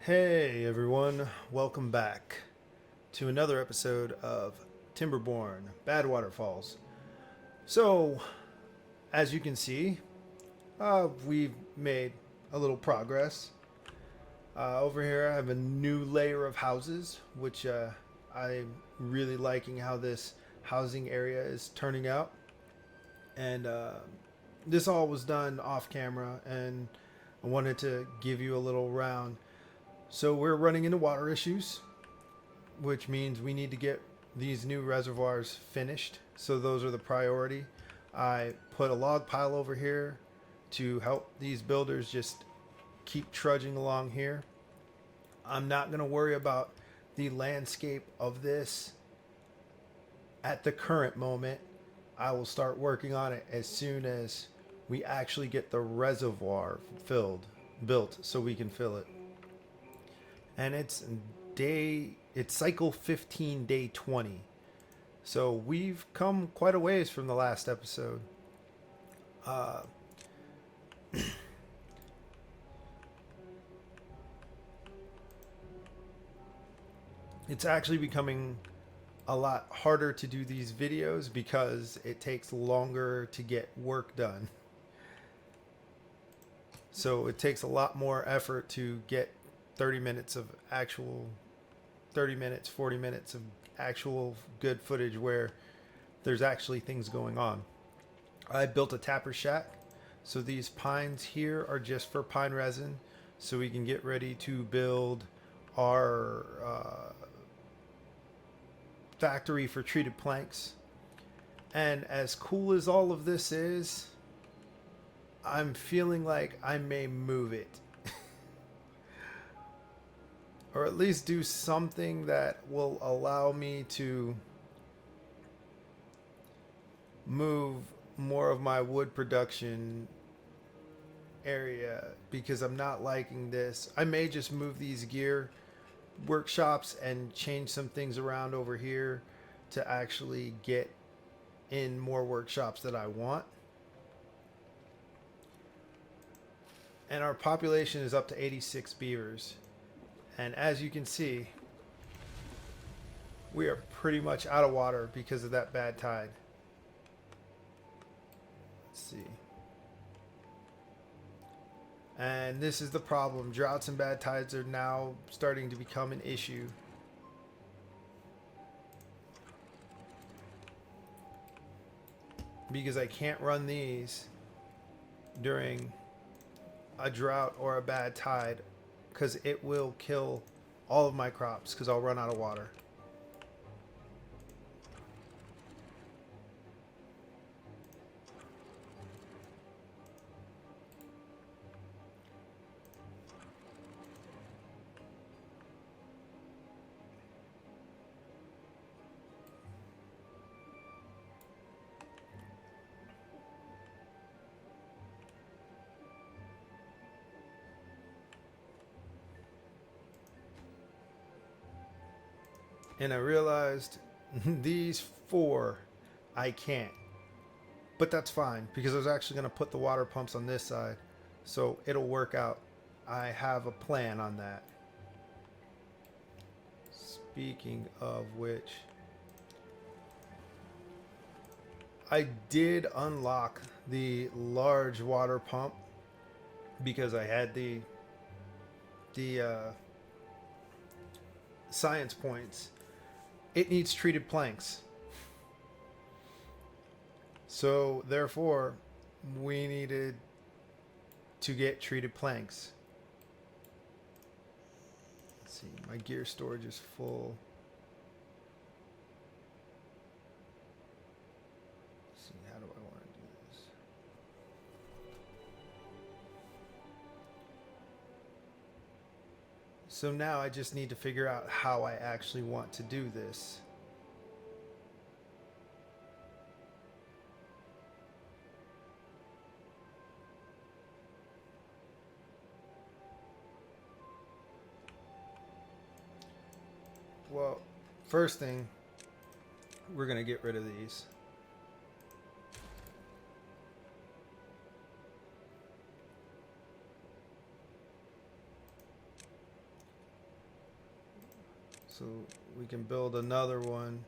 Hey everyone, welcome back to another episode of Timberborn, BadWaterfalls. So, as you can see, we've made a little progress. Over here I have a new layer of houses, which I'm really liking how this housing area is turning out. And this all was done off camera, and I wanted to give you a little round. So we're running into water issues, which means we need to get these new reservoirs finished. So those are the priority. I put a log pile over here to help these builders just keep trudging along here. I'm not going to worry about the landscape of this at the current moment. I will start working on it as soon as we actually get the reservoir built so we can fill it. And it's cycle 15, day 20. So we've come quite a ways from the last episode. Uh, it's actually becoming a lot harder to do these videos because it takes longer to get work done. So it takes a lot more effort to get 30 minutes of actual 30 minutes, 40 minutes of actual good footage where there's actually things going on. I built a tapper shack. So these pines here are just for pine resin. So we can get ready to build our factory for treated planks. And as cool as all of this is, I'm feeling like I may move it. Or at least do something that will allow me to move more of my wood production area, because I'm not liking this. I may just move these gear workshops and change some things around over here to actually get in more workshops that I want. And our population is up to 86 beavers. And as you can see, we are pretty much out of water because of that bad tide. Let's see. And this is the problem. Droughts and bad tides are now starting to become an issue. Because I can't run these during a drought or a bad tide, because it will kill all of my crops because I'll run out of water. And I realized these four I can't. But that's fine because I was actually going to put the water pumps on this side. So it'll work out. I have a plan on that. Speaking of which, I did unlock the large water pump because I had the science points. It needs treated planks. So therefore, we needed to get treated planks. Let's see, my gear storage is full. Let's see, how do I want to do this? So now I just need to figure out how I actually want to do this. Well, first thing, we're going to get rid of these. So we can build another one.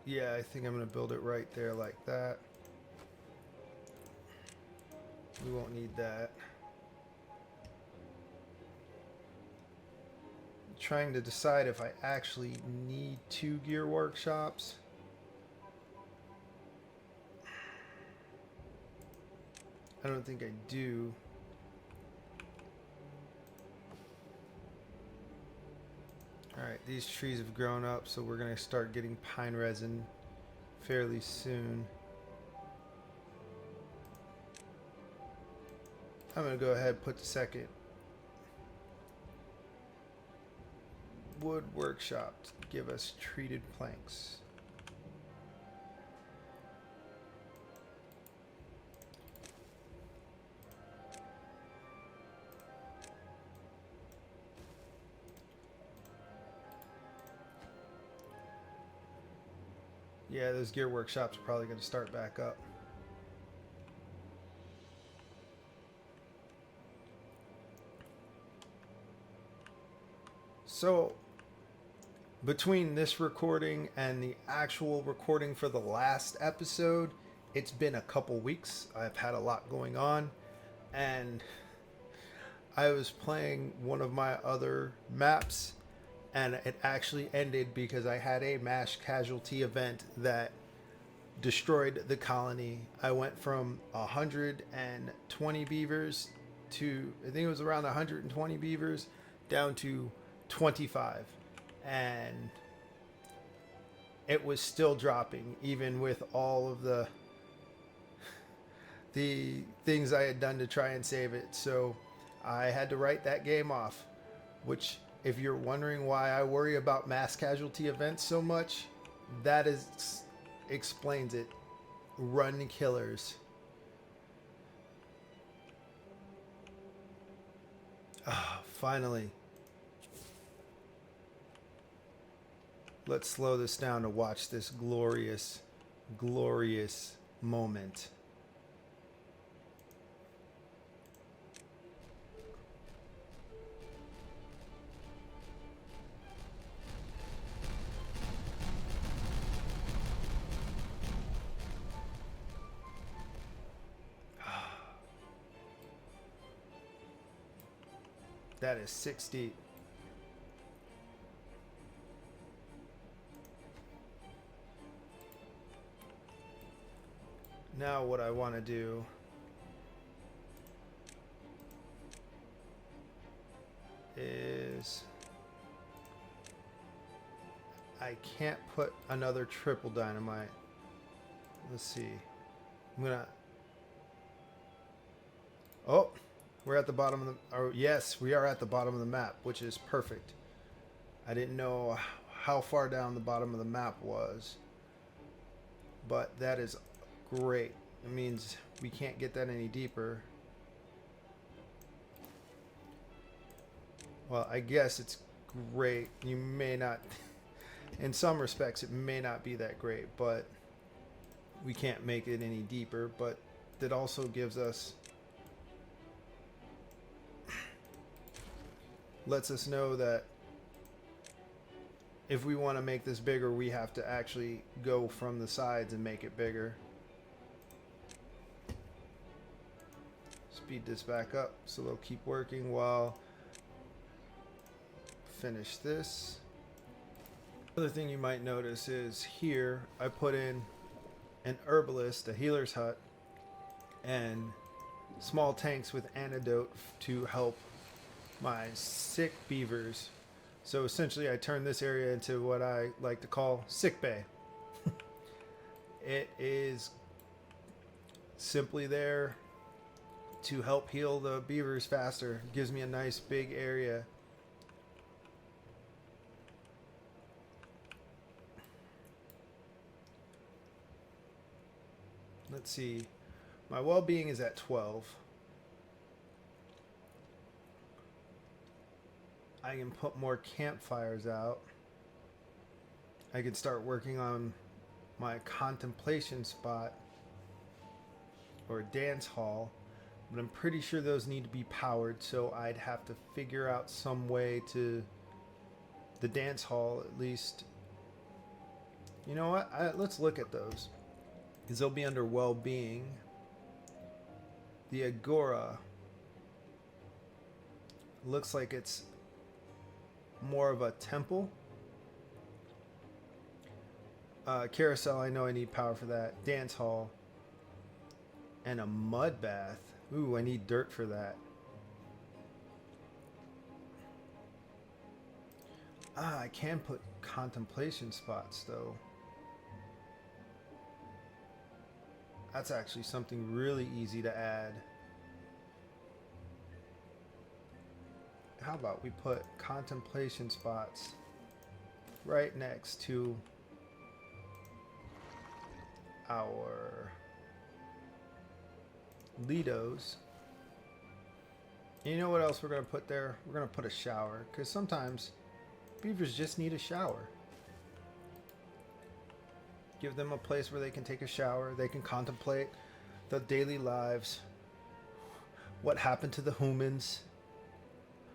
Yeah, I think I'm going to build it right there like that. We won't need that. I'm trying to decide if I actually need 2 gear workshops. I don't think I do. Alright, these trees have grown up, so we're going to start getting pine resin fairly soon. I'm going to go ahead and put the second wood workshop to give us treated planks. Yeah, those gear workshops are probably going to start back up. So, between this recording and the actual recording for the last episode, it's been a couple weeks. I've had a lot going on, and I was playing one of my other maps, and it actually ended because I had a mass casualty event that destroyed the colony. I went from 120 beavers to, I think it was around 120 beavers, down to 25. And it was still dropping, even with all of the things I had done to try and save it. So I had to write that game off, which, if you're wondering why I worry about mass casualty events so much, that explains it. Run killers. Ah, finally. Let's slow this down to watch this glorious, glorious moment. That is 6 deep. Now what I want to do is I can't put another triple dynamite. Let's see. I'm gonna. Oh, we're at the bottom of the. Oh, yes, we are at the bottom of the map, which is perfect. I didn't know how far down the bottom of the map was, but that is great. It means we can't get that any deeper. Well, I guess it's great. You may not, in some respects, it may not be that great, but we can't make it any deeper. But that also gives us, lets us know that if we want to make this bigger, we have to actually go from the sides and make it bigger. Speed this back up so they'll keep working while finish this. Another thing you might notice is here I put in an herbalist, a healer's hut, and small tanks with antidote to help my sick beavers. So essentially I turned this area into what I like to call sick bay. It is simply there to help heal the beavers faster. It gives me a nice big area. Let's see. My well-being is at 12. I can put more campfires out. I can start working on my contemplation spot, or a dance hall, but I'm pretty sure those need to be powered, so I'd have to figure out some way to the dance hall at least. You know what? Let's look at those, because they'll be under well-being. The agora looks like it's more of a temple. Carousel, I know I need power for that. Dance hall. And a mud bath. Ooh, I need dirt for that. I can put contemplation spots though. That's actually something really easy to add. How about we put contemplation spots right next to our Lidos. And you know what else we're going to put there? We're going to put a shower, because sometimes beavers just need a shower. Give them a place where they can take a shower. They can contemplate the daily lives. What happened to the humans?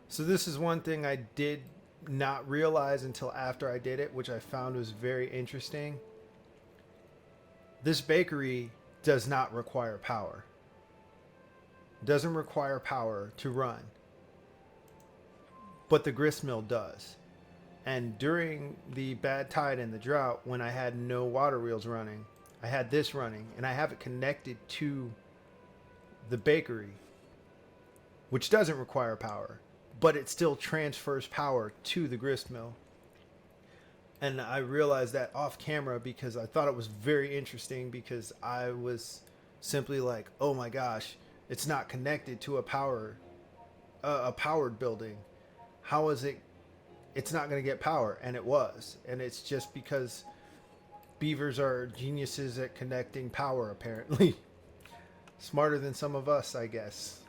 So this is one thing I did not realize until after I did it, which I found was very interesting. This bakery does not require power. Doesn't require power to run. But the grist mill does. And during the bad tide and the drought, when I had no water wheels running, I had this running, and I have it connected to the bakery, which doesn't require power, but it still transfers power to the grist mill. And I realized that off camera because I thought it was very interesting, because I was simply like, oh my gosh, it's not connected to a powered building. How is it? It's not going to get power. And it was. And it's just because beavers are geniuses at connecting power, apparently. Smarter than some of us, I guess.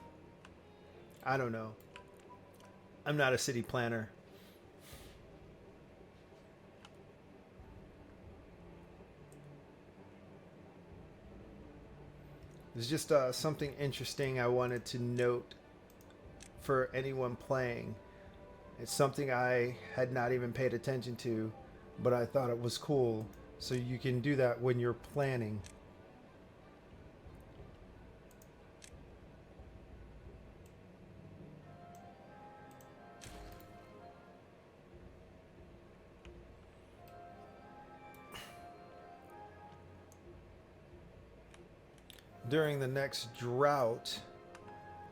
I don't know. I'm not a city planner. There's just something interesting I wanted to note for anyone playing. It's something I had not even paid attention to, but I thought it was cool. So you can do that when you're planning. During the next drought,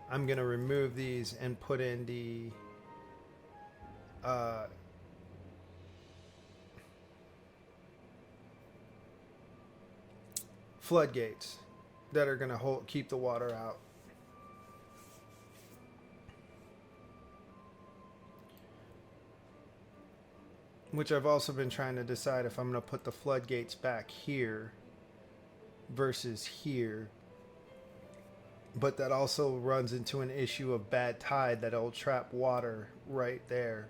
I'm going to remove these and put in the floodgates that are going to keep the water out. Which I've also been trying to decide if I'm going to put the floodgates back here versus here. But that also runs into an issue of bad tide that it'll trap water right there.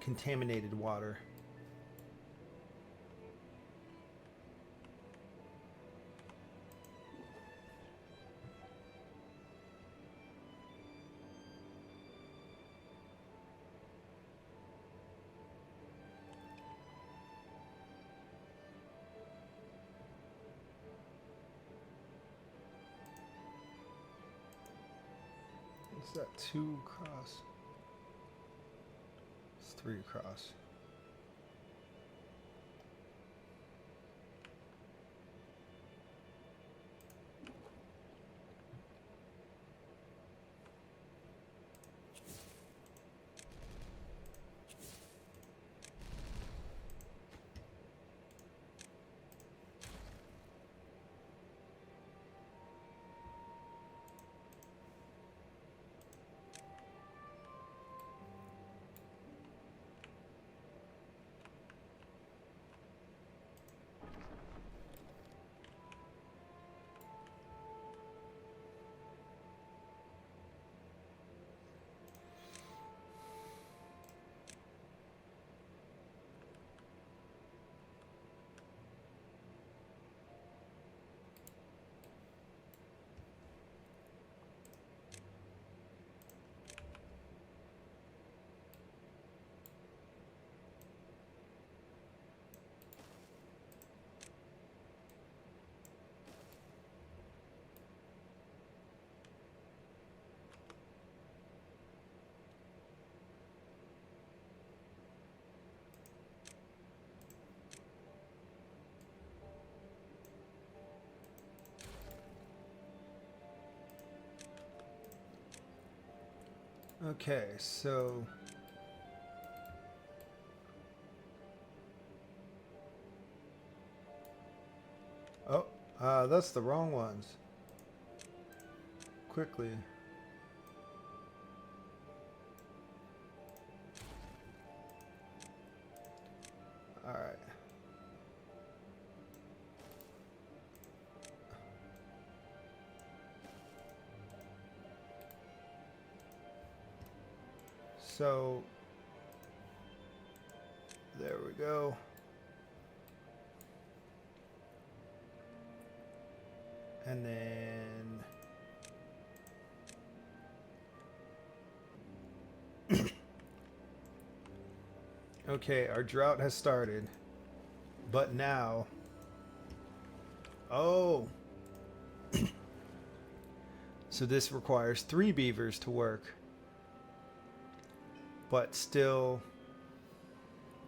Contaminated water. Is that 2 across? It's 3 across. Okay, so oh, that's the wrong ones. Quickly. All right. So there we go. And then okay, our drought has started. But now, oh, so this requires 3 beavers to work. But still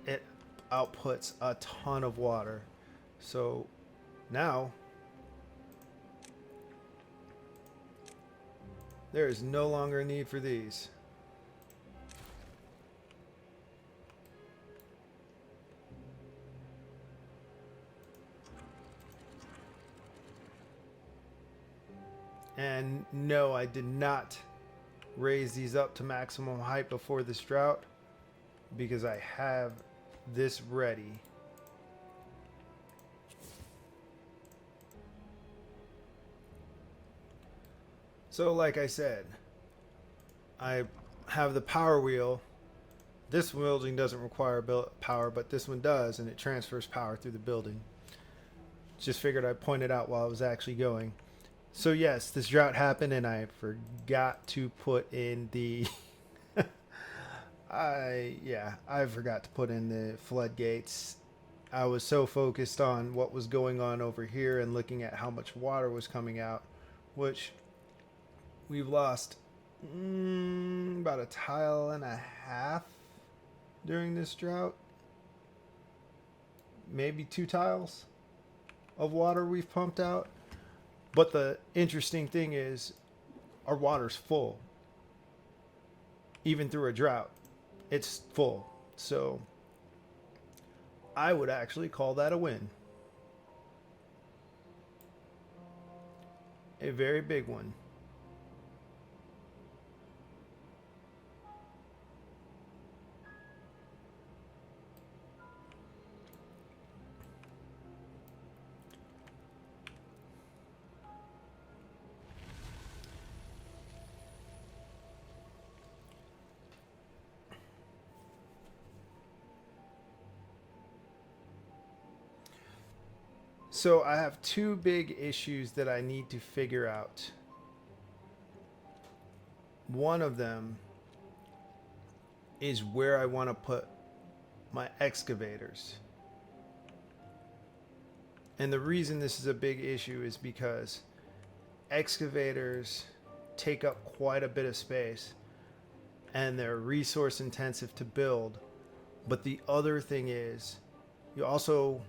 it outputs a ton of water. So now there is no longer a need for these. And no, I did not raise these up to maximum height before this drought because I have this ready. So like I said, I have the power wheel. This building doesn't require power, but this one does, and it transfers power through the building. Just figured I'd point it out while I was actually going. So yes, this drought happened, and I forgot to put in the I forgot to put in the floodgates. I was so focused on what was going on over here and looking at how much water was coming out, which we've lost about a tile and a half during this drought. Maybe 2 tiles of water we've pumped out. But the interesting thing is our water's full. Even through a drought, it's full. So I would actually call that a win. A very big one. So I have 2 big issues that I need to figure out. One of them is where I want to put my excavators. And the reason this is a big issue is because excavators take up quite a bit of space and they're resource intensive to build. But the other thing is you also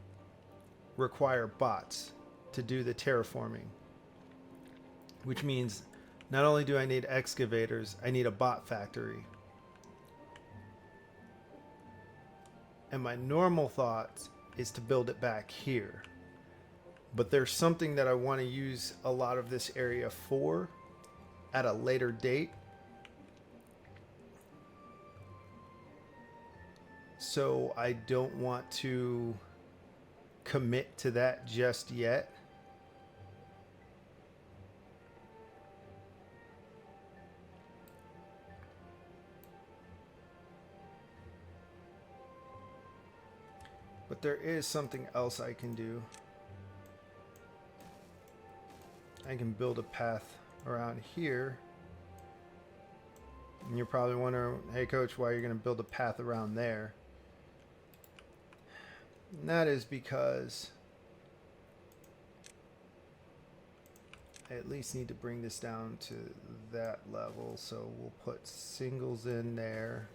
require bots to do the terraforming, which means not only do I need excavators, I need a bot factory. And my normal thought is to build it back here. But there's something that I want to use a lot of this area for at a later date. So I don't want to commit to that just yet. But there is something else I can do. I can build a path around here. And you're probably wondering, hey coach, why are you going to build a path around there? And that is because I at least need to bring this down to that level. So we'll put singles in there.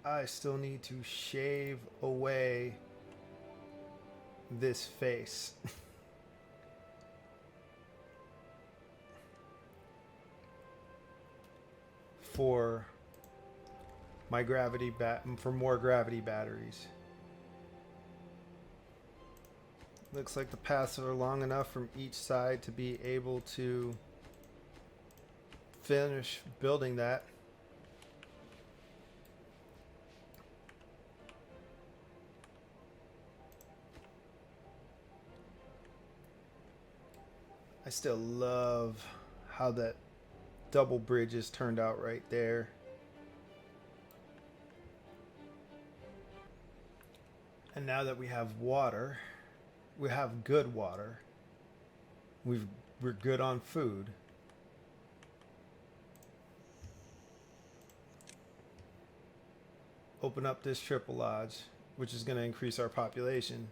I still need to shave away this face. for my for more gravity batteries. Looks like the paths are long enough from each side to be able to finish building that. I still love how that double bridge has turned out right there. And now that we have water, we have good water. We're good on food. Open up this triple lodge, which is going to increase our population.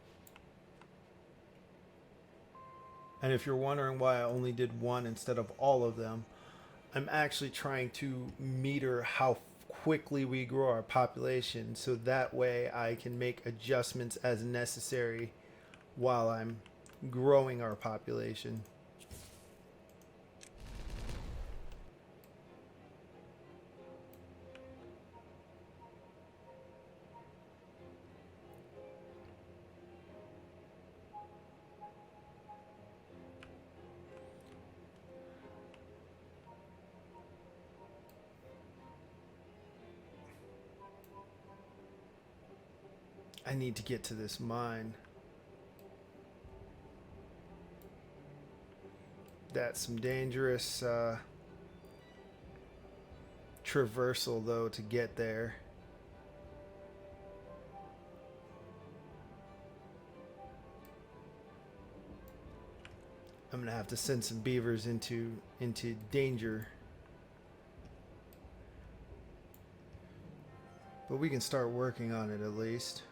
And if you're wondering why I only did one instead of all of them, I'm actually trying to meter how quickly we grow our population, so that way I can make adjustments as necessary while I'm growing our population. I need to get to this mine. That's some dangerous traversal, though, to get there. I'm gonna have to send some beavers into danger. But we can start working on it at least.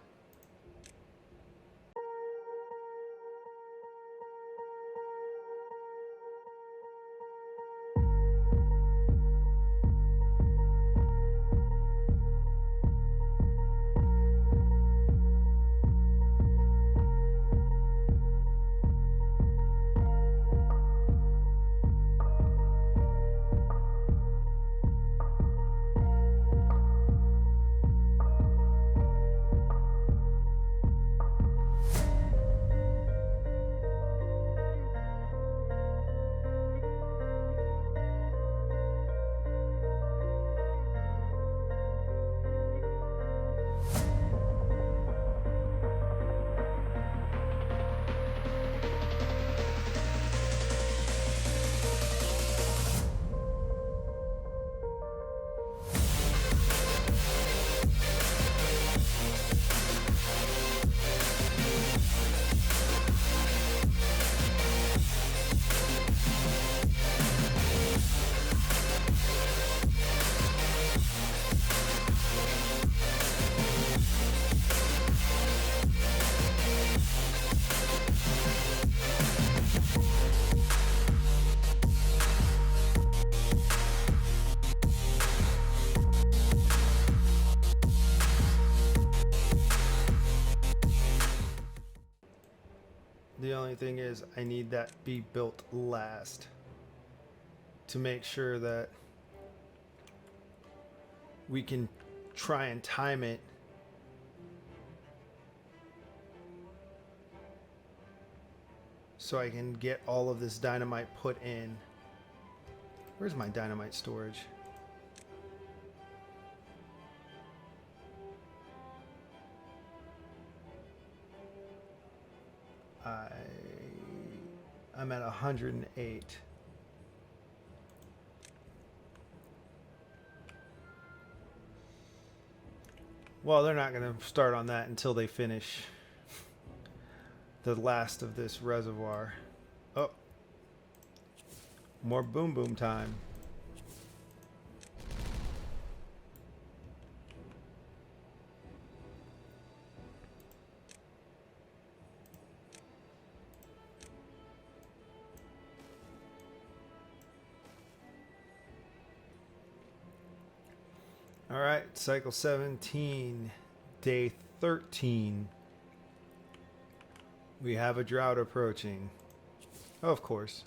The only thing is I need that be built last to make sure that we can try and time it so I can get all of this dynamite put in. Where's my dynamite storage? I'm at 108. Well, they're not going to start on that until they finish the last of this reservoir. Oh, more boom boom time. All right, cycle 17, day 13. We have a drought approaching. Of course.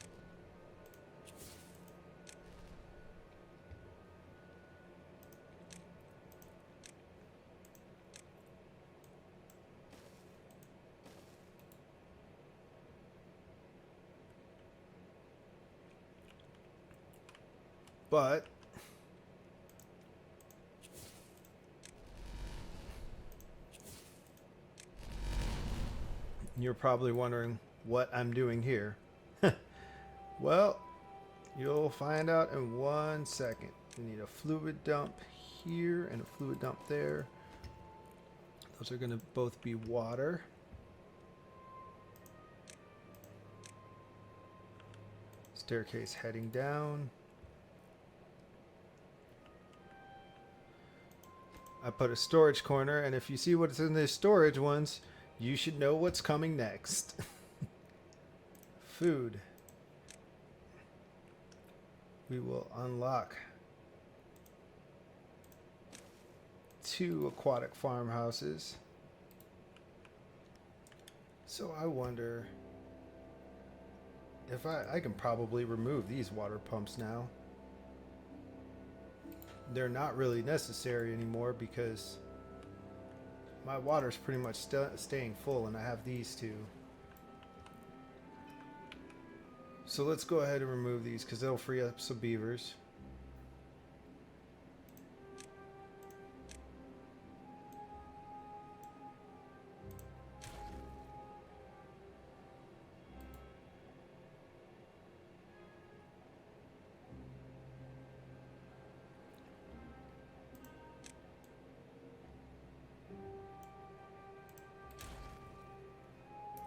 But you're probably wondering what I'm doing here. Well, you'll find out in 1 second. You need a fluid dump here and a fluid dump there. Those are going to both be water. Staircase heading down. I put a storage corner, and if you see what's in the storage ones, you should know what's coming next. Food. We will unlock 2 aquatic farmhouses. So I wonder if I can probably remove these water pumps now. They're not really necessary anymore because my water's pretty much staying full, and I have these 2. So let's go ahead and remove these because they'll free up some beavers.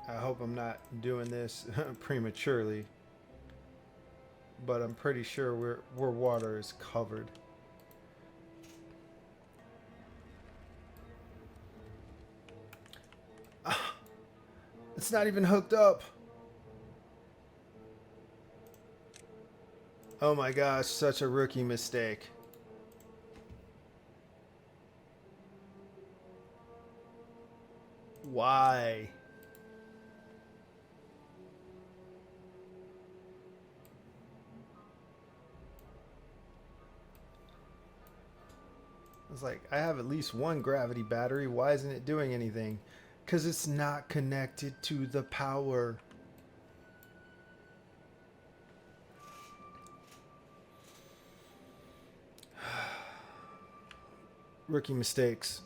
I hope I'm not doing this prematurely, but I'm pretty sure where water is covered. It's not even hooked up. Oh my gosh, such a rookie mistake. Why? It's like, I have at least 1 gravity battery. Why isn't it doing anything? Because it's not connected to the power. Rookie mistakes.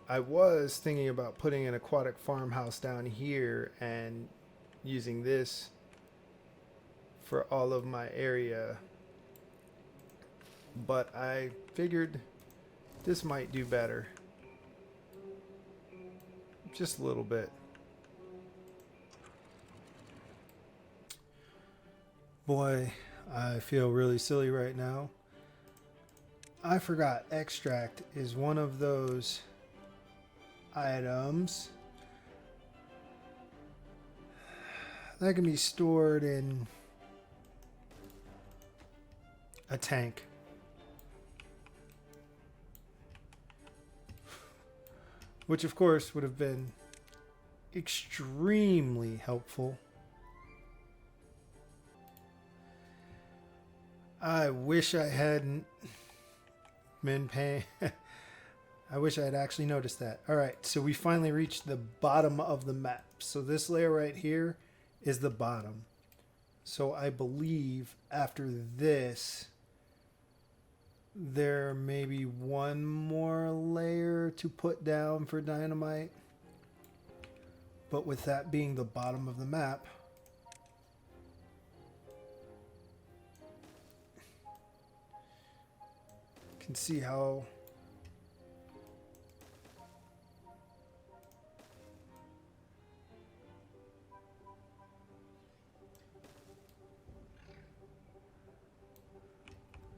I was thinking about putting an aquatic farmhouse down here and using this for all of my area, but I figured this might do better. Just a little bit. Boy, I feel really silly right now. I forgot extract is one of those items that can be stored in a tank. Which of course would have been extremely helpful. I wish I hadn't been paying. I wish I had actually noticed that. All right, so we finally reached the bottom of the map. So this layer right here is the bottom. So I believe after this, there may be 1 more layer to put down for dynamite. But with that being the bottom of the map, you can see how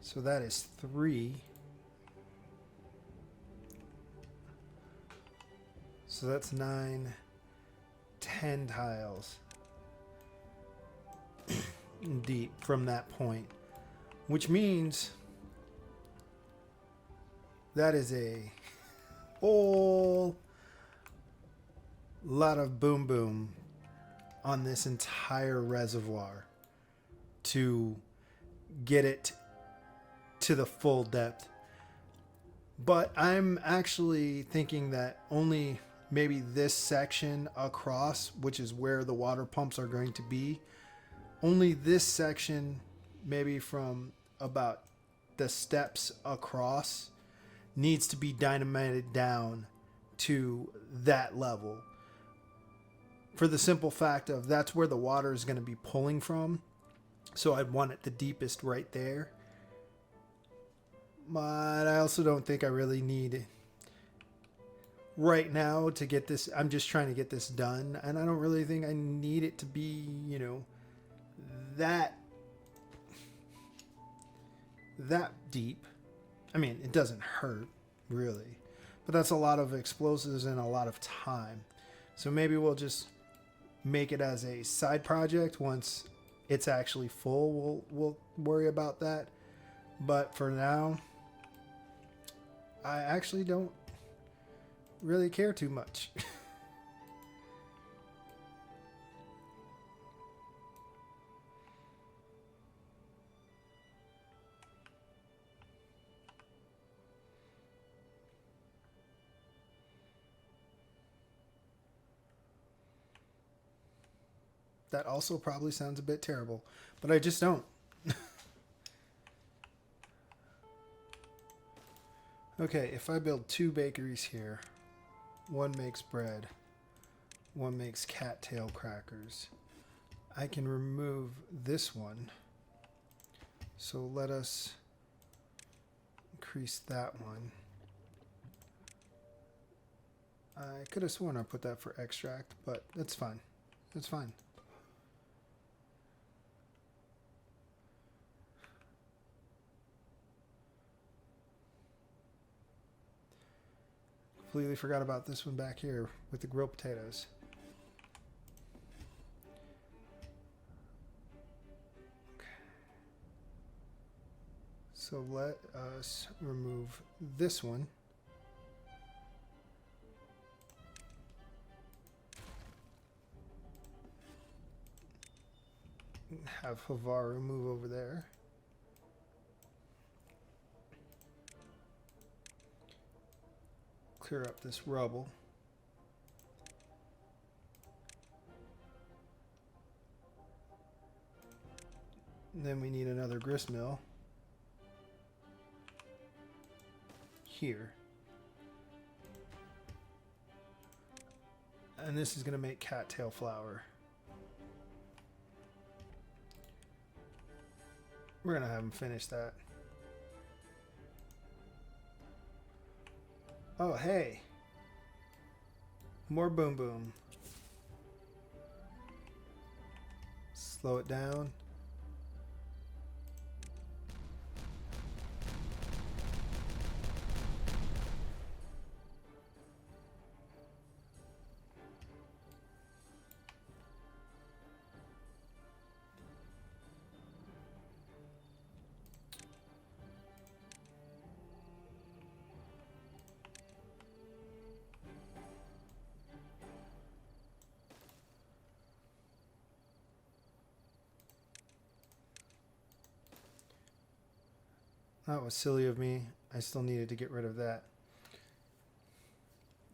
so that is 3. So that's 9, 10 tiles deep from that point, which means that is a whole lot of boom boom on this entire reservoir to get it to the full depth. But I'm actually thinking that only maybe this section across, which is where the water pumps are going to be. Only this section, maybe from about the steps across, needs to be dynamited down to that level. For the simple fact of that's where the water is going to be pulling from. So I'd want it the deepest right there. But I also don't think I really need it right now to get this. I'm just trying to get this done. And I don't really think I need it to be, you know, that deep. I mean, it doesn't hurt, really. But that's a lot of explosives and a lot of time. So maybe we'll just make it as a side project. Once it's actually full, we'll worry about that. But for now, I actually don't really care too much. That also probably sounds a bit terrible, but I just don't. Okay, if I build 2 bakeries here, one makes bread, one makes cattail crackers, I can remove this one. So let us increase that one. I could have sworn I put that for extract, but that's fine. That's fine. Completely forgot about this one back here with the grilled potatoes. Okay. So let us remove this one. Have Havaru move over there. Clear up this rubble. And then we need another grist mill here. And this is going to make cattail flour. We're going to have them finish that. Oh, hey. More boom boom. Slow it down. That was silly of me. I still needed to get rid of that.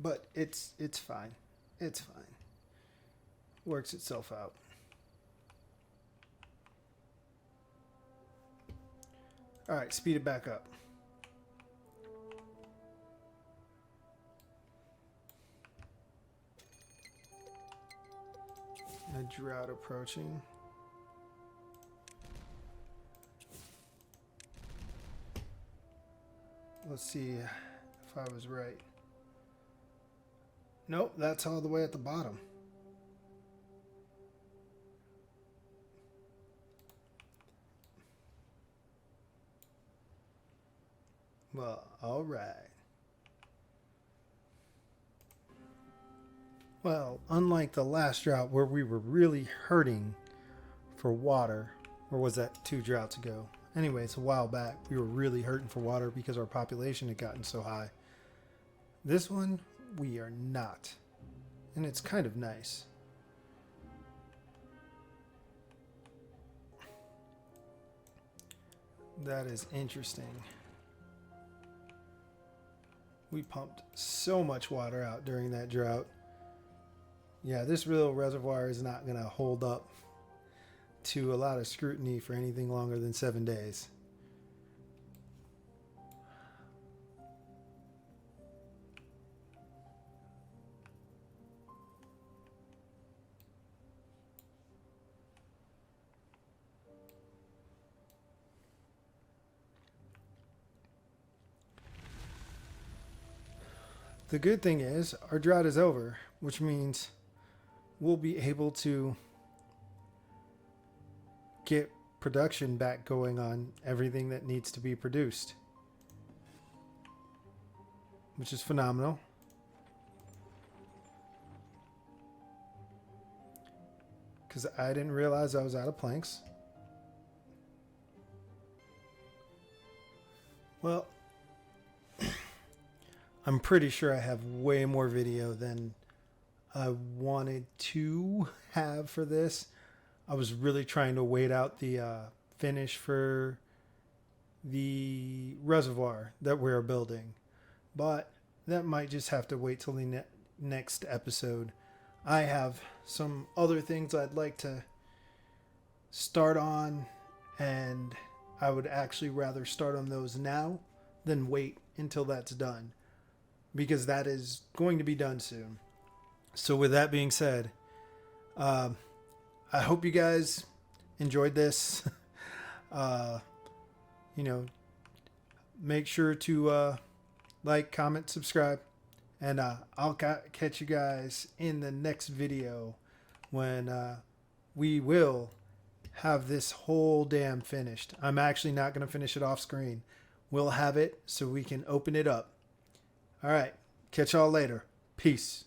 But it's fine. It's fine. Works itself out. Alright, speed it back up. A drought approaching. Let's see if I was right. Nope, that's all the way at the bottom. Well, all right. Well, unlike the last drought where we were really hurting for water, or was that 2 droughts ago? Anyway, it's a while back. We were really hurting for water because our population had gotten so high. This one, we are not. And it's kind of nice. That is interesting. We pumped so much water out during that drought. Yeah, this real reservoir is not going to hold up to a lot of scrutiny for anything longer than 7 days. The good thing is our drought is over, which means we'll be able to get production back going on everything that needs to be produced, which is phenomenal. Because I didn't realize I was out of planks. Well, I'm pretty sure I have way more video than I wanted to have for this. I was really trying to wait out the finish for the reservoir that we're building. But that might just have to wait till the next episode. I have some other things I'd like to start on, and I would actually rather start on those now than wait until that's done, because that is going to be done soon. So with that being said, I hope you guys enjoyed this. Make sure to like, comment, subscribe, and I'll catch you guys in the next video when we will have this whole dam finished. I'm actually not going to finish it off screen. We'll have it so we can open it up. All right. Catch y'all later. Peace.